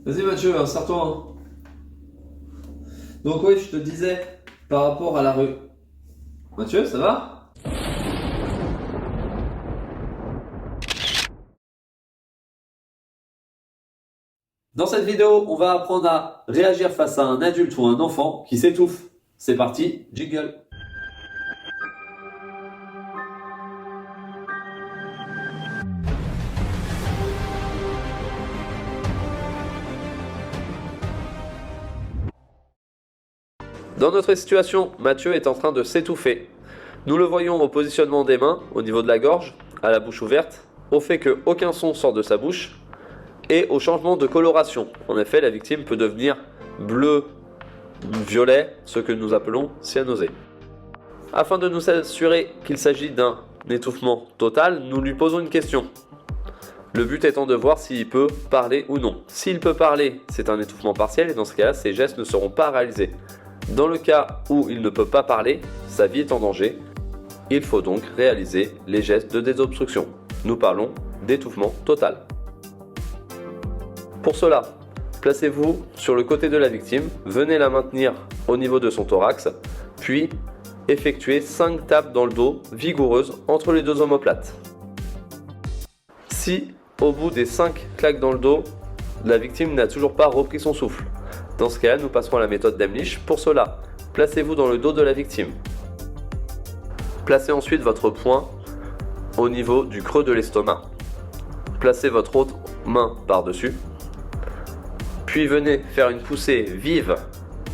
Vas-y Mathieu, insère-toi. Donc oui, je te disais par rapport à la rue. Mathieu, ça va? Dans cette vidéo, on va apprendre à réagir face à un adulte ou un enfant qui s'étouffe. C'est parti, jingle. Dans notre situation, Mathieu est en train de s'étouffer. Nous le voyons au positionnement des mains, au niveau de la gorge, à la bouche ouverte, au fait qu'aucun son sort de sa bouche, et au changement de coloration. En effet, la victime peut devenir bleu, violet, ce que nous appelons cyanosé. Afin de nous assurer qu'il s'agit d'un étouffement total, nous lui posons une question. Le but étant de voir s'il peut parler ou non. S'il peut parler, c'est un étouffement partiel et dans ce cas-là, ses gestes ne seront pas réalisés. Dans le cas où il ne peut pas parler, sa vie est en danger. Il faut donc réaliser les gestes de désobstruction. Nous parlons d'étouffement total. Pour cela, placez-vous sur le côté de la victime, venez la maintenir au niveau de son thorax, puis effectuez 5 tapes dans le dos vigoureuses entre les deux omoplates. Si, au bout des 5 claques dans le dos, la victime n'a toujours pas repris son souffle, dans ce cas, nous passerons à la méthode d'Emlich. Pour cela, placez-vous dans le dos de la victime. Placez ensuite votre poing au niveau du creux de l'estomac. Placez votre autre main par-dessus. Puis venez faire une poussée vive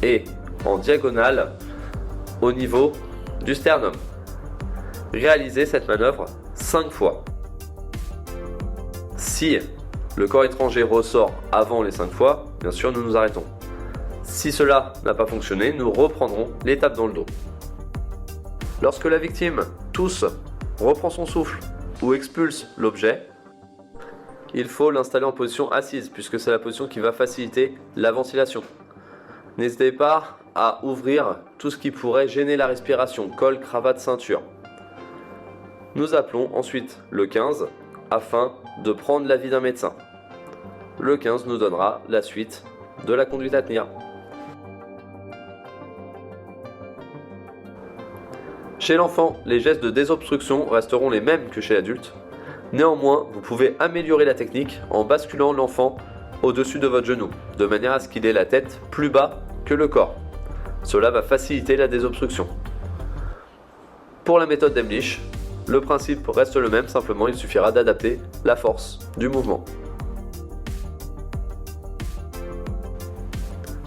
et en diagonale au niveau du sternum. Réalisez cette manœuvre 5 fois. Si le corps étranger ressort avant les 5 fois, bien sûr nous nous arrêtons. Si cela n'a pas fonctionné, nous reprendrons l'étape dans le dos. Lorsque la victime tousse, reprend son souffle ou expulse l'objet, il faut l'installer en position assise puisque c'est la position qui va faciliter la ventilation. N'hésitez pas à ouvrir tout ce qui pourrait gêner la respiration, col, cravate, ceinture. Nous appelons ensuite le 15 afin de prendre l'avis d'un médecin. Le 15 nous donnera la suite de la conduite à tenir. Chez l'enfant, les gestes de désobstruction resteront les mêmes que chez l'adulte. Néanmoins, vous pouvez améliorer la technique en basculant l'enfant au-dessus de votre genou, de manière à ce qu'il ait la tête plus bas que le corps. Cela va faciliter la désobstruction. Pour la méthode d'Emlich, le principe reste le même, simplement il suffira d'adapter la force du mouvement.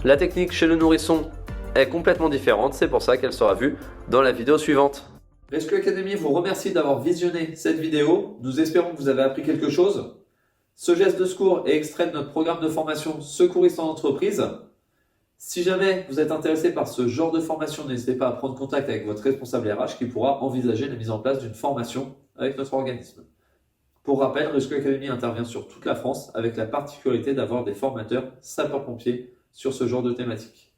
La technique chez le nourrisson est complètement différente, c'est pour ça qu'elle sera vue dans la vidéo suivante. Rescue Academy vous remercie d'avoir visionné cette vidéo. Nous espérons que vous avez appris quelque chose. Ce geste de secours est extrait de notre programme de formation Secouriste en entreprise. Si jamais vous êtes intéressé par ce genre de formation, n'hésitez pas à prendre contact avec votre responsable RH qui pourra envisager la mise en place d'une formation avec notre organisme. Pour rappel, Rescue Academy intervient sur toute la France avec la particularité d'avoir des formateurs sapeurs-pompiers sur ce genre de thématique.